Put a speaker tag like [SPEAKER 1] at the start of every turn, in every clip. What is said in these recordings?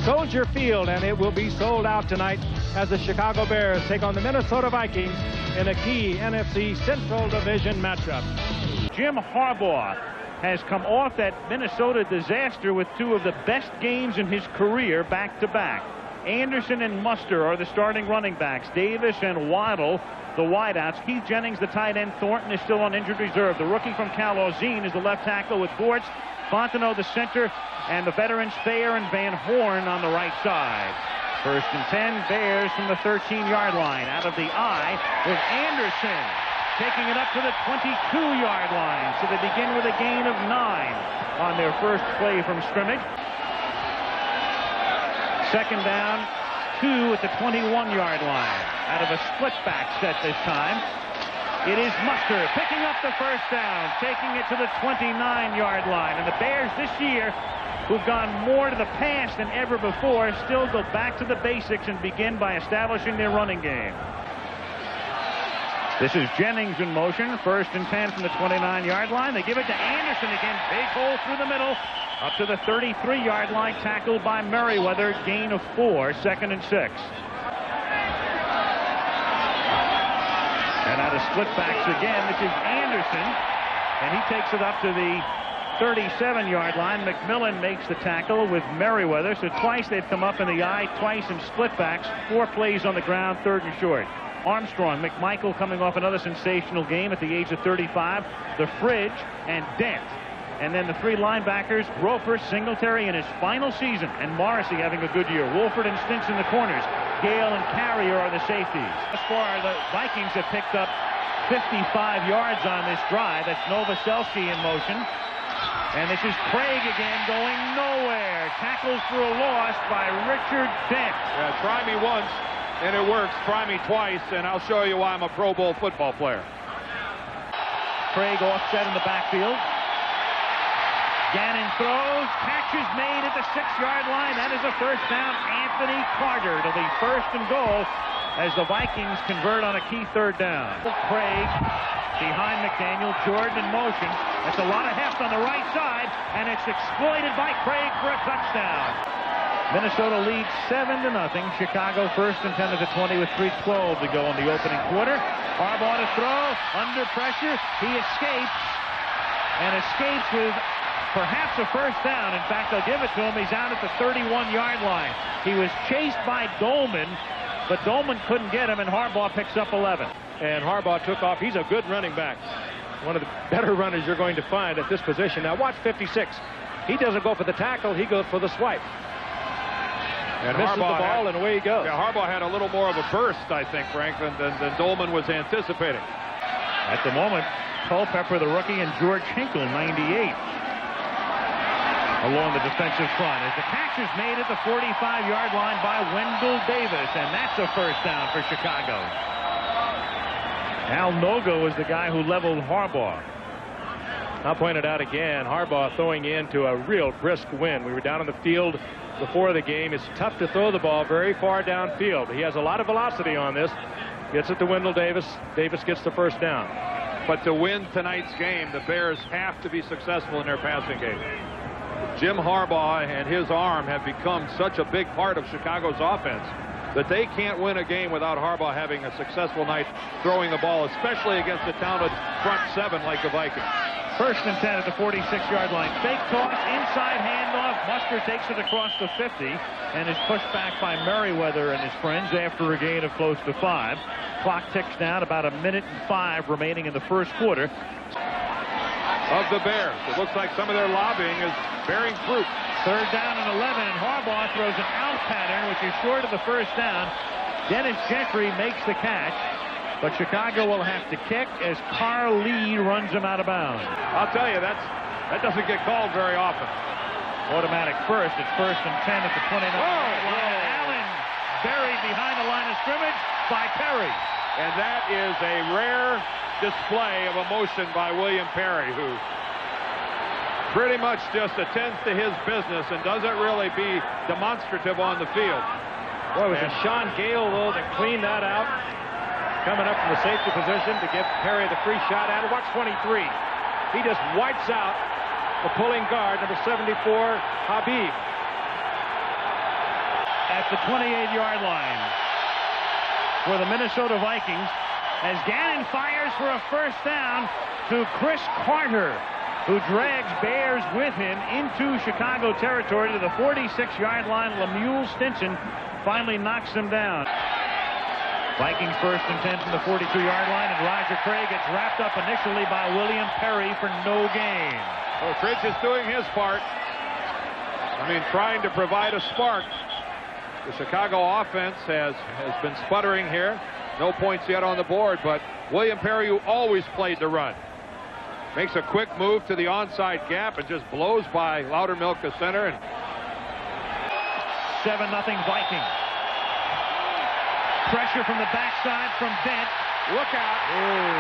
[SPEAKER 1] Soldier Field, and it will be sold out tonight as the Chicago Bears take on the Minnesota Vikings in a key NFC Central Division matchup.
[SPEAKER 2] Jim Harbaugh has come off that Minnesota disaster with two of the best games in his career back-to-back. Anderson and Muster are the starting running backs. Davis and Waddle, the wideouts. Keith Jennings, the tight end. Thornton is still on injured reserve. The rookie from Cal, Ozine, is the left tackle with Bortz, Fontenot, the center, and the veterans Thayer and Van Horn on the right side. First and 10, Bears from the 13-yard line. Out of the eye with Anderson taking it up to the 22-yard line. So they begin with a gain of 9 on their first play from scrimmage. Second down, 2 at the 21-yard line. Out of a split back set this time. It is Muster picking up the first down, taking it to the 29-yard line. And the Bears this year, who've gone more to the pass than ever before, still go back to the basics and begin by establishing their running game. This is Jennings in motion. First and 10 from the 29-yard line. They give it to Anderson again. Big hole through the middle. Up to the 33-yard line, tackled by Merriweather. Gain of 4, second and 6. And out of split backs again, this is Anderson. And he takes it up to the 37-yard line. McMillan makes the tackle with Merriweather. So twice they've come up in the eye, twice in split backs. 4 plays on the ground, third and short. Armstrong, McMichael coming off another sensational game at the age of 35. The Fridge and Dent. And then the 3 linebackers, Roper, Singletary in his final season, and Morrissey having a good year. Wolford and Stintz in the corners. Gale and Carrier are the safeties. Thus far, the Vikings have picked up 55 yards on this drive. That's Novoselsky in motion. And this is Craig again going nowhere. Tackled for a loss by Richard Dent.
[SPEAKER 3] Yeah, try me once, and it works. Try me twice, and I'll show you why I'm a Pro Bowl football player.
[SPEAKER 2] Craig offset in the backfield. Gannon throws. Catch is made at the 6-yard line. That is a first down. Anthony Carter to the first and goal as the Vikings convert on a key third down. Craig behind McDaniel. Jordan in motion. That's a lot of heft on the right side, and it's exploited by Craig for a touchdown. Minnesota leads 7-0. Chicago first and 10 at the 20 with 3:12 to go in the opening quarter. Harbaugh to throw. Under pressure. He escapes. And escapes with perhaps a first down. In fact, they'll give it to him. He's out at the 31-yard line. He was chased by Dolman, but Dolman couldn't get him, and Harbaugh picks up 11.
[SPEAKER 1] And Harbaugh took off. He's a good running back. One of the better runners you're going to find at this position. Now watch 56. He doesn't go for the tackle. He goes for the swipe. And misses the ball, and away he goes.
[SPEAKER 3] Yeah, Harbaugh had a little more of a burst, I think, Frank, than Dolman was anticipating.
[SPEAKER 2] At the moment, Culpepper, the rookie, and George Hinkle, 98. Along the defensive front as the catch is made at the 45-yard line by Wendell Davis, and that's a first down for Chicago. Al Nogo is the guy who leveled Harbaugh.
[SPEAKER 1] I'll point it out again. Harbaugh throwing into a real brisk wind. We were down on the field before the game. It's tough to throw the ball very far downfield. He has a lot of velocity on this. Gets it to Wendell Davis. Davis gets the first down.
[SPEAKER 3] But to win tonight's game, the Bears have to be successful in their passing game. Jim Harbaugh and his arm have become such a big part of Chicago's offense that they can't win a game without Harbaugh having a successful night throwing the ball, especially against a talented front 7 like the Vikings.
[SPEAKER 2] First and 10 at the 46-yard line. Fake toss, inside handoff. Muster takes it across the 50 and is pushed back by Merriweather and his friends after a gain of close to 5. Clock ticks down, about 1:05 minutes remaining in the first quarter.
[SPEAKER 3] Of the Bears. It looks like some of their lobbying is bearing fruit.
[SPEAKER 2] Third down and 11, and Harbaugh throws an out pattern, which is short of the first down. Dennis Gentry makes the catch, but Chicago will have to kick as Carl Lee runs him out of bounds.
[SPEAKER 3] I'll tell you, that doesn't get called very often.
[SPEAKER 2] Automatic first. It's first and 10 at the 29-yard line. Allen buried behind the line of scrimmage by Perry.
[SPEAKER 3] And that is a rare display of emotion by William Perry, who pretty much just attends to his business and doesn't really be demonstrative on the field.
[SPEAKER 1] Boy, it was a Sean Gale, though, that cleaned that out. Coming up from the safety position to give Perry the free shot at it. Watch 23. He just wipes out the pulling guard, number 74, Habib.
[SPEAKER 2] at the 28-yard line for the Minnesota Vikings as Gannon fires for a first down to Chris Carter, who drags Bears with him into Chicago territory to the 46-yard line. Lemuel Stinson finally knocks him down. Vikings first and 10 from the 42-yard line, and Roger Craig gets wrapped up initially by William Perry for no gain.
[SPEAKER 3] Well, Fritz is doing his part. I mean, trying to provide a spark. The Chicago offense has been sputtering here. No points yet on the board, but William Perry, who always played the run, makes a quick move to the onside gap and just blows by Loudermilk, the center. And
[SPEAKER 2] 7-0 Vikings. Pressure from the backside from Dent.
[SPEAKER 3] Look out.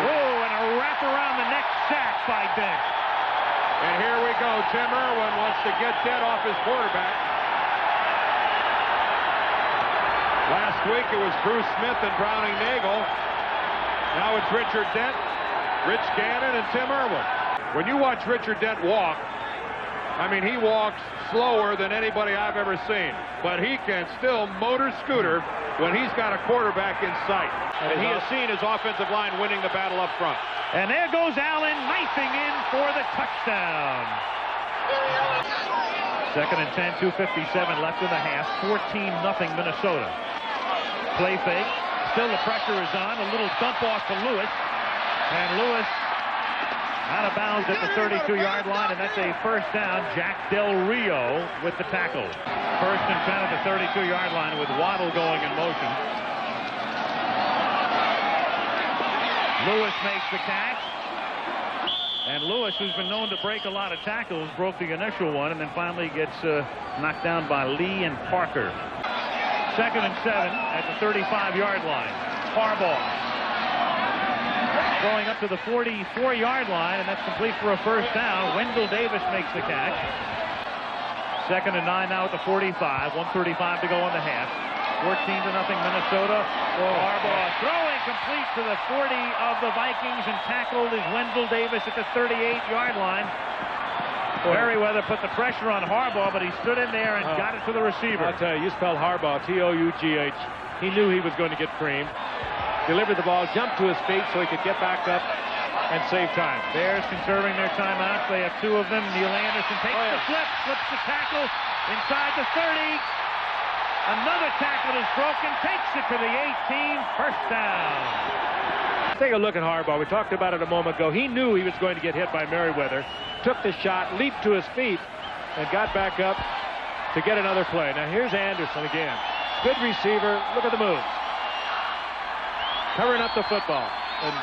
[SPEAKER 2] Oh, and a wrap around the neck sack by Dent.
[SPEAKER 3] And here we go. Tim Irwin wants to get Dent off his quarterback. Last week it was Bruce Smith and Browning Nagel. Now it's Richard Dent, Rich Gannon, and Tim Irwin. When you watch Richard Dent walk, I mean, he walks slower than anybody I've ever seen, but he can still motor scooter when he's got a quarterback in sight. And he has seen his offensive line winning the battle up front.
[SPEAKER 2] And there goes Allen knifing in for the touchdown. Second and 10, 2:57 left in the half. 14-0 Minnesota. Play fake. Still the pressure is on. A little dump off to Lewis. And Lewis out of bounds at the 32-yard line, and that's a first down. Jack Del Rio with the tackle. First and 10 at the 32-yard line with Waddle going in motion. Lewis makes the catch. And Lewis, who's been known to break a lot of tackles, broke the initial one and then finally gets knocked down by Lee and Parker. Second and 7 at the 35-yard line. Harbaugh going up to the 44-yard line, and that's complete for a first down. Wendell Davis makes the catch. Second and 9 now at the 45. 1:35 to go in the half. 14-0 Minnesota. Harbaugh throwing complete to the 40 of the Vikings, and tackled is Wendell Davis at the 38-yard line. Merriweather put the pressure on Harbaugh, but he stood in there and got it to the receiver.
[SPEAKER 1] I'll tell you, you spell Harbaugh, T-O-U-G-H. He knew he was going to get creamed. Delivered the ball, jumped to his feet so he could get back up and save time.
[SPEAKER 2] Bears conserving their timeouts. They have 2 of them. Neil Anderson takes the flip, slips the tackle inside the 30. Another tackle is broken, takes it to the 18. First down.
[SPEAKER 1] Take a look at Harbaugh. We talked about it a moment ago. He knew he was going to get hit by Merriweather, took the shot, leaped to his feet, and got back up to get another play. Now here's Anderson again. Good receiver. Look at the moves. Covering up the football and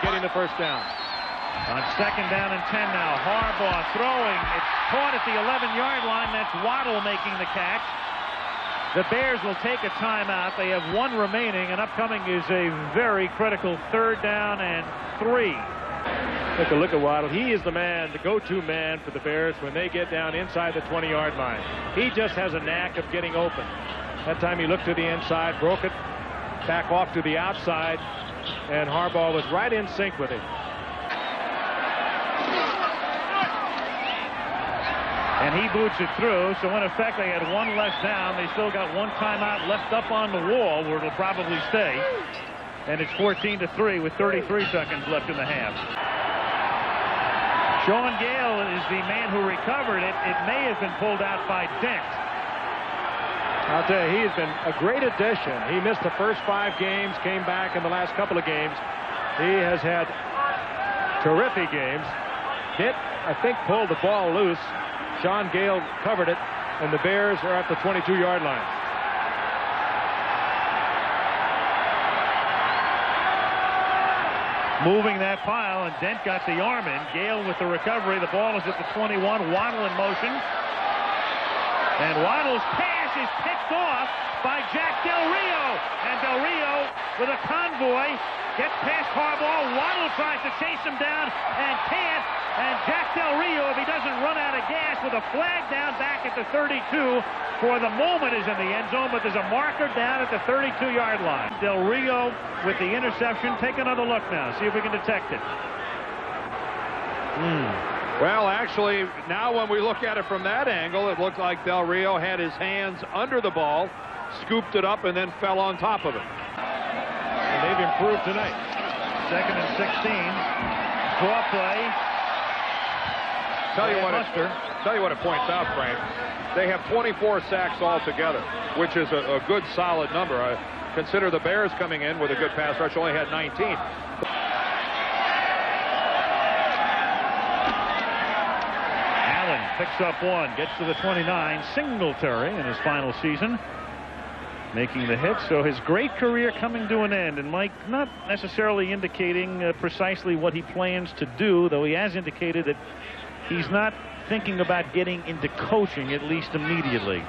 [SPEAKER 1] getting the first down.
[SPEAKER 2] On second down and 10 now, Harbaugh throwing. It's caught at the 11-yard line. That's Waddle making the catch. The Bears will take a timeout. They have 1 remaining, and upcoming is a very critical 3rd down and 3.
[SPEAKER 1] Take a look at Waddle. He is the man, the go-to man for the Bears when they get down inside the 20-yard line. He just has a knack of getting open. That time he looked to the inside, broke it, back off to the outside, and Harbaugh was right in sync with him.
[SPEAKER 2] And he boots it through, so in effect they had 1 less down. They still got 1 timeout left up on the wall where it'll probably stay. And it's 14-3 with 33 seconds left in the half. Sean Gale is the man who recovered it. It may have been pulled out by Dent.
[SPEAKER 1] I'll tell you, he has been a great addition. He missed the first 5 games, came back in the last couple of games. He has had terrific games. Dent, I think, pulled the ball loose. Sean Gale covered it, and the Bears are at the 22-yard line.
[SPEAKER 2] Moving that pile, and Dent got the arm in. Gale with the recovery. The ball is at the 21. Waddle in motion. And Waddle's pass is picked off by Jack Del Rio. And Del Rio with a convoy gets past Harbaugh. Waddle tries to chase him down and can't. And Jack Del Rio, if he doesn't run out of gas, with a flag down back at the 32, for the moment is in the end zone, but there's a marker down at the 32-yard line. Del Rio with the interception. Take another look now. See if we can detect it.
[SPEAKER 3] Well, actually, now when we look at it from that angle, it looked like Del Rio had his hands under the ball scooped it up and then fell on top of it.
[SPEAKER 1] And they've improved tonight.
[SPEAKER 2] 2nd and 16. Draw play.
[SPEAKER 3] Tell you what it points out, Frank. They have 24 sacks altogether, which is a good, solid number. I consider the Bears coming in with a good pass rush only had 19.
[SPEAKER 2] Picks up one, gets to the 29. Singletary in his final season, making the hit. So his great career coming to an end. And Mike, not necessarily indicating precisely what he plans to do, though he has indicated that he's not thinking about getting into coaching, at least immediately.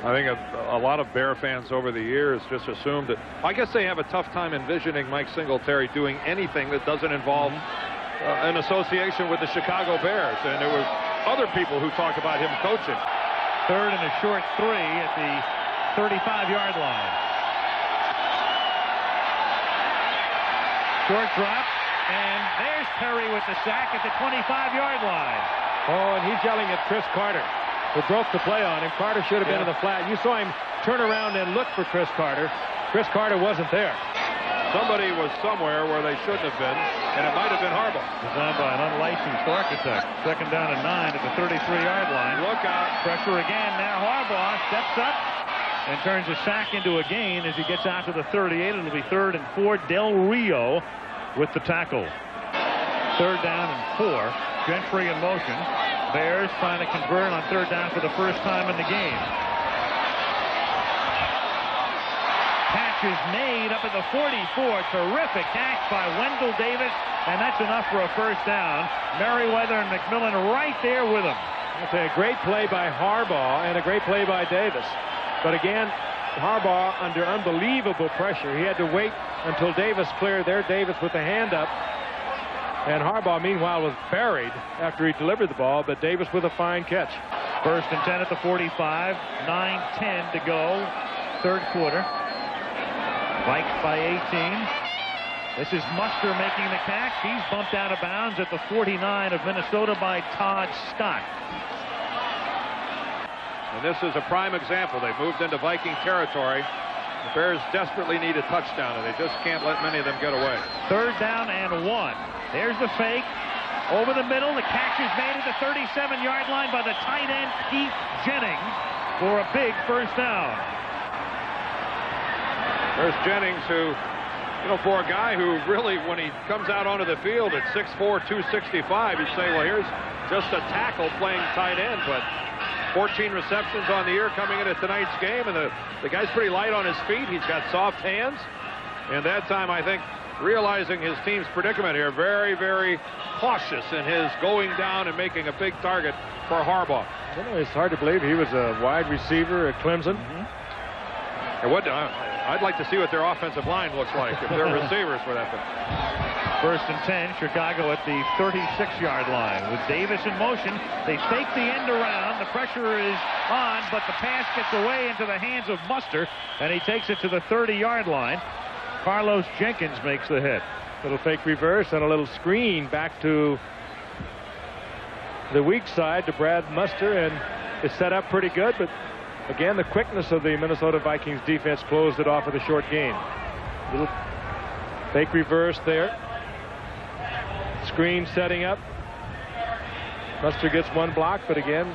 [SPEAKER 3] I think a lot of Bear fans over the years just assumed that. I guess they have a tough time envisioning Mike Singletary doing anything that doesn't involve an association with the Chicago Bears. And there was other people who talked about him coaching.
[SPEAKER 2] 3rd and a short 3 at the 35-yard line. Short drop, and there's Perry with the sack at the 25-yard line.
[SPEAKER 1] Oh, and he's yelling at Chris Carter, who broke the play on him. Carter should have been in the flat. You saw him turn around and look for Chris Carter. Chris Carter wasn't there.
[SPEAKER 3] Somebody was somewhere where they shouldn't have been, and it might have been Harbaugh.
[SPEAKER 2] Designed by an unlicensed architect. 2nd down and 9 at the 33-yard line.
[SPEAKER 3] Look out.
[SPEAKER 2] Pressure again. Now Harbaugh steps up and turns a sack into a gain as he gets out to the 38. It'll be 3rd and 4. Del Rio with the tackle. 3rd down and 4. Gentry in motion. Bears trying to convert on 3rd down for the first time in the game. Is made up at the 44. Terrific catch by Wendell Davis, and that's enough for a first down. Merriweather and McMillan right there with him.
[SPEAKER 1] It's a great play by Harbaugh and a great play by Davis. But again, Harbaugh under unbelievable pressure. He had to wait until Davis cleared there. Davis with the hand up. And Harbaugh, meanwhile, was buried after he delivered the ball, but Davis with a fine catch.
[SPEAKER 2] 1st and 10 at the 45. 9:10 to go. 3rd quarter. Vikes by 18. This is Muster making the catch. He's bumped out of bounds at the 49 of Minnesota by Todd Scott.
[SPEAKER 3] And this is a prime example. They moved into Viking territory. The Bears desperately need a touchdown, and they just can't let many of them get away.
[SPEAKER 2] 3rd down and 1. There's the fake. Over the middle. The catch is made at the 37-yard line by the tight end, Keith Jennings, for a big first down.
[SPEAKER 3] There's Jennings, who, for a guy who really, when he comes out onto the field at 6'4", 265, you'd say, well, here's just a tackle playing tight end, but 14 receptions on the year coming into tonight's game, and the guy's pretty light on his feet. He's got soft hands, and that time, I think, realizing his team's predicament here, very, very cautious in his going down and making a big target for Harbaugh.
[SPEAKER 1] It's hard to believe he was a wide receiver at Clemson.
[SPEAKER 3] And I'd like to see what their offensive line looks like if they're receivers for that thing.
[SPEAKER 2] 1st and 10, Chicago at the 36-yard line with Davis in motion. They fake the end around. The pressure is on, but the pass gets away into the hands of Muster, and he takes it to the 30-yard line. Carlos Jenkins makes the hit.
[SPEAKER 1] Little fake reverse and a little screen back to the weak side to Brad Muster, and it's set up pretty good, but again, the quickness of the Minnesota Vikings defense closed it off with a short gain. Little fake reverse there. Screen setting up. Muster gets one block, but again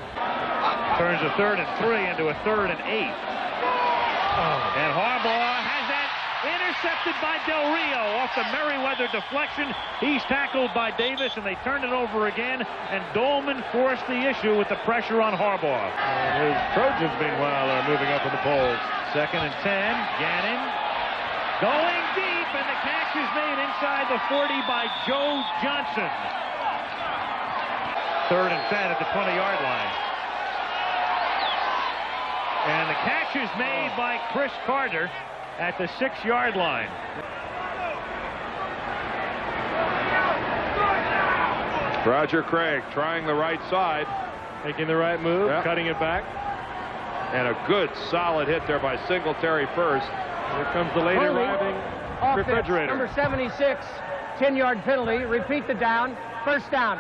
[SPEAKER 2] turns a 3rd and 3 into a 3rd and 8. And Harbaugh has that intercepted by Del Rio off the Merriweather deflection. He's tackled by Davis, and they turn it over again, and Dolman forced the issue with the pressure on Harbaugh.
[SPEAKER 1] And his Trojans, meanwhile, are moving up in the polls.
[SPEAKER 2] 2nd and 10. Gannon going deep, and the catch is made inside the 40 by Joe Johnson. 3rd and 10 at the 20-yard line. And the catch is made by Chris Carter at the 6-yard line.
[SPEAKER 3] Roger Craig trying the right side.
[SPEAKER 1] Making the right move, cutting it back.
[SPEAKER 3] And a good solid hit there by Singletary first.
[SPEAKER 1] Here comes the late arriving refrigerator.
[SPEAKER 4] Number 76, 10-yard penalty. Repeat the down. First down.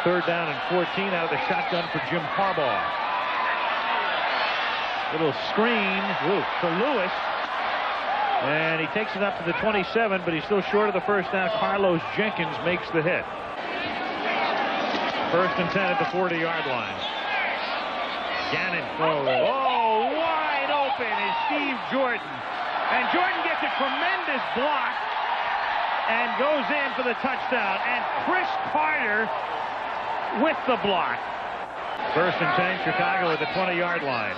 [SPEAKER 2] 3rd down and 14 out of the shotgun for Jim Harbaugh. Little screen to Lewis. And he takes it up to the 27, but he's still short of the first down. Carlos Jenkins makes the hit. First and 10 at the 40-yard line. Gannon. Oh, wide open is Steve Jordan. And Jordan gets a tremendous block and goes in for the touchdown. And Chris Carter with the block. First and 10, Chicago at the 20-yard line.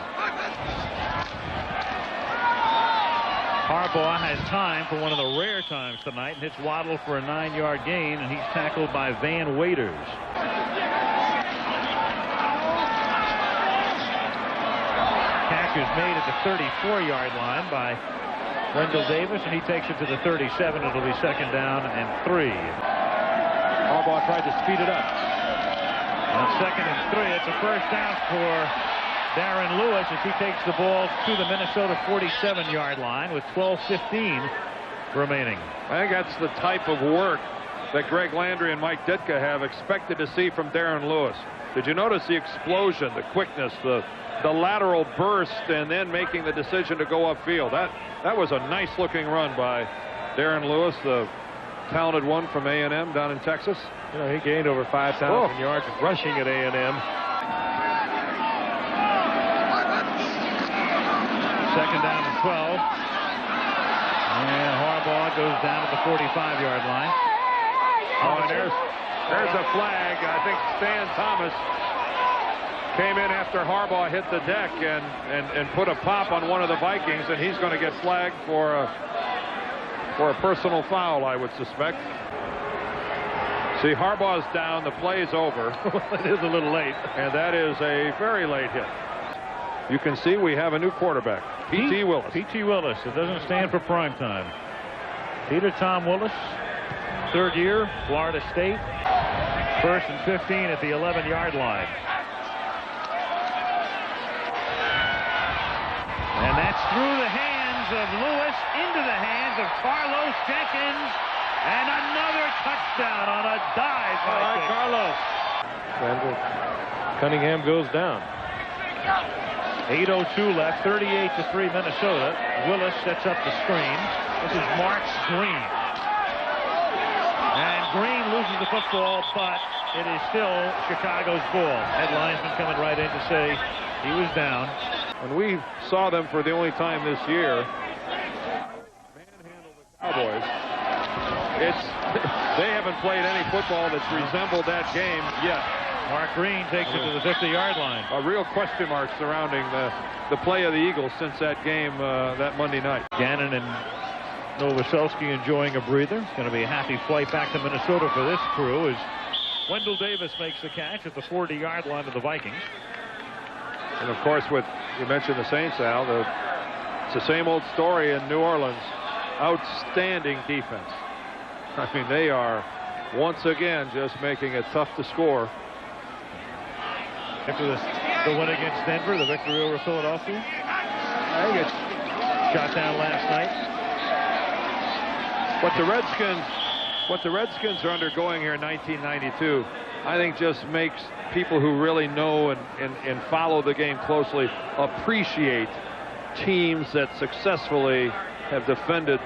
[SPEAKER 2] Harbaugh has time for one of the rare times tonight and hits Waddle for a 9-yard gain, and he's tackled by Van Waiters. Catch is made at the 34-yard line by Wendell Davis, and he takes it to the 37. It'll be second down and 3.
[SPEAKER 1] Harbaugh tried to speed it up.
[SPEAKER 2] On second and 3, it's a first down for Darren Lewis as he takes the ball to the Minnesota 47-yard line with 12:15 remaining.
[SPEAKER 3] I think that's the type of work that Greg Landry and Mike Ditka have expected to see from Darren Lewis. Did you notice the explosion, the quickness, the lateral burst, and then making the decision to go upfield? That was a nice-looking run by Darren Lewis, the talented one from A&M down in Texas.
[SPEAKER 1] You know, he gained over 5,000 yards rushing at A&M.
[SPEAKER 2] Second down and 12. And Harbaugh goes down to the 45-yard line.
[SPEAKER 3] Oh, and there's a flag. I think Stan Thomas came in after Harbaugh hit the deck and put a pop on one of the Vikings, and he's going to get flagged for a personal foul, I would suspect. See, Harbaugh's down. The play's over.
[SPEAKER 2] It is a little late.
[SPEAKER 3] And that is a very late hit. You can see we have a new quarterback, P.T. Willis.
[SPEAKER 2] P.T. Willis. It doesn't stand for prime time. Peter Tom Willis, third year, Florida State. First and 15 at the 11-yard line. And that's through the hands of Lewis into the hands of Carlos Jenkins. And another touchdown on a dive by
[SPEAKER 1] Carlos. Cunningham goes down.
[SPEAKER 2] 8:02 left, 38-3 Minnesota. Willis sets up the screen. This is Mark Green. And Green loses the football, but it is still Chicago's ball. Head linesman coming right in to say he was down.
[SPEAKER 3] And we saw them for the only time this year manhandle the Cowboys. They haven't played any football that's resembled that game yet.
[SPEAKER 2] Mark Green takes it to the 50-yard line.
[SPEAKER 3] A real question mark surrounding the play of the Eagles since that game that Monday night.
[SPEAKER 2] Gannon and Novoselsky enjoying a breather. It's going to be a happy flight back to Minnesota for this crew as Wendell Davis makes the catch at the 40-yard line of the Vikings.
[SPEAKER 3] And of course, you mentioned the Saints, Al. It's the same old story in New Orleans. Outstanding defense. I mean, they are once again just making it tough to score.
[SPEAKER 2] After the win against Denver, the victory over Philadelphia. I think it's shot down last night.
[SPEAKER 3] What the Redskins are undergoing here in 1992, I think just makes people who really know and follow the game closely appreciate teams that successfully have defended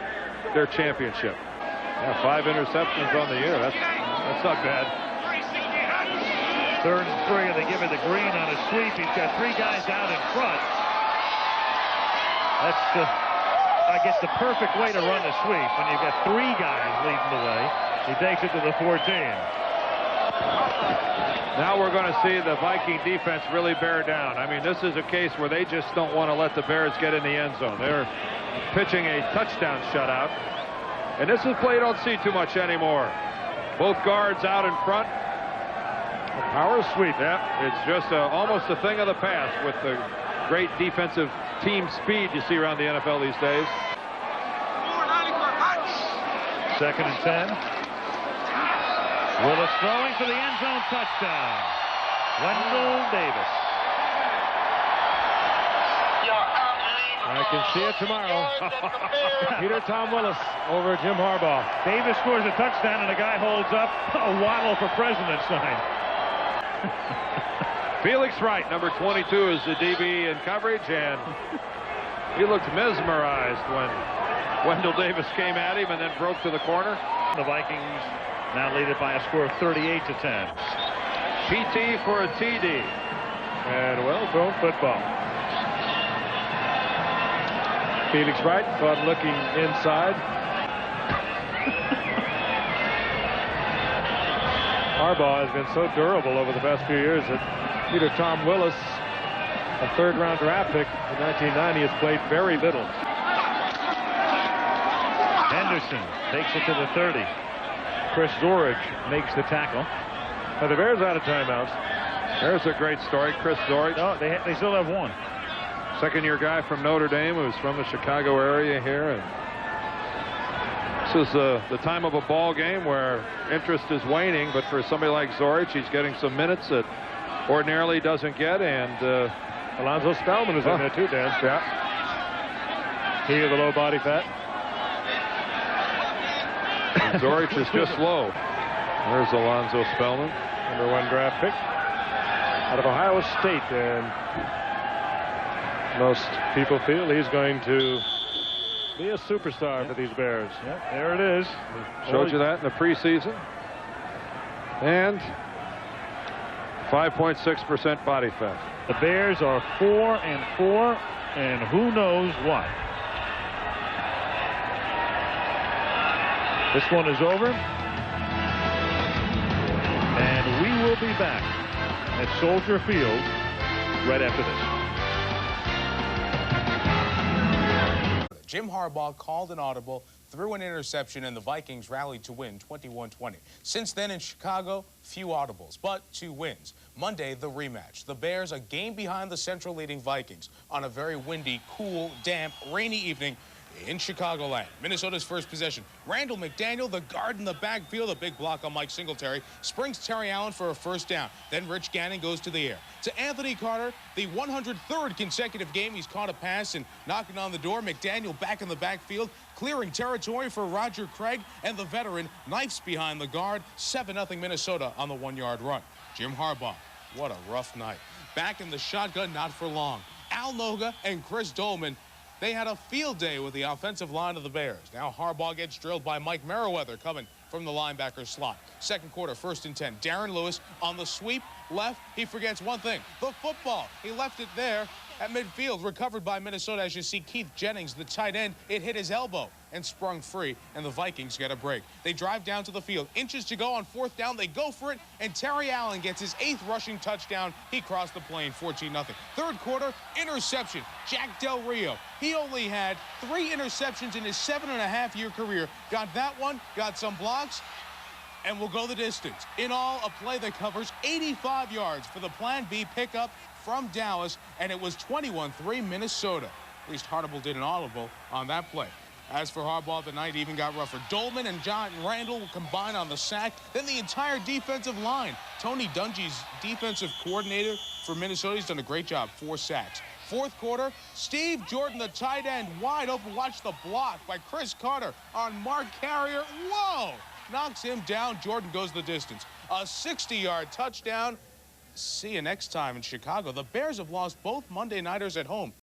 [SPEAKER 3] their championship. Yeah, 5 interceptions on the year. That's not bad.
[SPEAKER 2] Third and 3, and they give it to Green on a sweep. He's got 3 guys out in front. That's I guess the perfect way to run a sweep when you've got 3 guys leading the way. He takes it to the 14.
[SPEAKER 3] Now we're going to see the Viking defense really bear down. I mean, this is a case where they just don't want to let the Bears get in the end zone. They're pitching a touchdown shutout. And this is a play you don't see too much anymore. Both guards out in front. A power sweep. Yeah, it's just almost a thing of the past with the great defensive team speed you see around the NFL these days.
[SPEAKER 2] Second and 10. Willis throwing for the end zone touchdown. Wendell Davis.
[SPEAKER 1] I can see it tomorrow. Peter Tom Willis over Jim Harbaugh.
[SPEAKER 2] Davis scores a touchdown and a guy holds up a Waddle for president sign.
[SPEAKER 3] Felix Wright, number 22, is the DB in coverage, and he looked mesmerized when Wendell Davis came at him and then broke to the corner.
[SPEAKER 2] The Vikings now lead it by a score of 38-10.
[SPEAKER 3] PT for a TD.
[SPEAKER 1] And well-thrown football. Felix Wright caught looking inside. Harbaugh has been so durable over the past few years that either Tom Willis, a third-round draft pick in 1990, has played very little.
[SPEAKER 2] Henderson takes it to the 30. Chris Zorich makes the tackle.
[SPEAKER 1] Now the Bears out of timeouts.
[SPEAKER 3] There's a great story. Chris Zorich.
[SPEAKER 2] No, they still have one.
[SPEAKER 3] Second-year guy from Notre Dame who's from the Chicago area here. And this is the time of a ball game where interest is waning, but for somebody like Zorich, he's getting some minutes that ordinarily doesn't get. And
[SPEAKER 1] Alonzo Spellman is in there too, Dan.
[SPEAKER 3] Yeah.
[SPEAKER 1] He of the low body fat.
[SPEAKER 3] Zorich is just low. There's Alonzo Spellman.
[SPEAKER 1] #1 draft pick out of Ohio State, and most people feel he's going to be a superstar for these Bears.
[SPEAKER 2] Yep, there it is.
[SPEAKER 3] Showed you that in the preseason. And 5.6% body fat.
[SPEAKER 2] The Bears are 4-4, and who knows what. This one is over. And we will be back at Soldier Field right after
[SPEAKER 5] this. Jim Harbaugh called an audible, threw an interception, and the Vikings rallied to win 21-20. Since then in Chicago, few audibles, but 2 wins. Monday, the rematch. The Bears a game behind the Central leading Vikings on a very windy, cool, damp, rainy evening in Chicagoland. Minnesota's first possession. Randall McDaniel, the guard in the backfield, a big block on Mike Singletary, springs Terry Allen for a first down. Then Rich Gannon goes to the air. To Anthony Carter, the 103rd consecutive game he's caught a pass, and knocking on the door, McDaniel back in the backfield, clearing territory for Roger Craig, and the veteran knifes behind the guard. 7-0 Minnesota on the 1-yard run. Jim Harbaugh, what a rough night. Back in the shotgun, not for long. Al Noga and Chris Dolman, they had a field day with the offensive line of the Bears. Now Harbaugh gets drilled by Mike Merriweather coming from the linebacker slot. Second quarter, 1st and 10. Darren Lewis on the sweep left. He forgets one thing, the football. He left it there at midfield, recovered by Minnesota. As you see, Keith Jennings, the tight end, it hit his elbow and sprung free, and the Vikings get a break. They drive down to the field. Inches to go on 4th down. They go for it, and Terry Allen gets his 8th rushing touchdown. He crossed the plane, 14-0. Third quarter, interception. Jack Del Rio. He only had 3 interceptions in his 7.5-year career. Got that one, got some blocks, and will go the distance. In all, a play that covers 85 yards for the Plan B pickup from Dallas, and it was 21-3 Minnesota. At least Hardible did an audible on that play. As for Harbaugh, the night even got rougher. Dolman and John Randall will combine on the sack. Then the entire defensive line. Tony Dungy's defensive coordinator for Minnesota, he's done a great job. 4 sacks. Fourth quarter, Steve Jordan, the tight end, wide open. Watch the block by Chris Carter on Mark Carrier. Whoa! Knocks him down. Jordan goes the distance. A 60-yard touchdown. See you next time in Chicago. The Bears have lost both Monday nighters at home.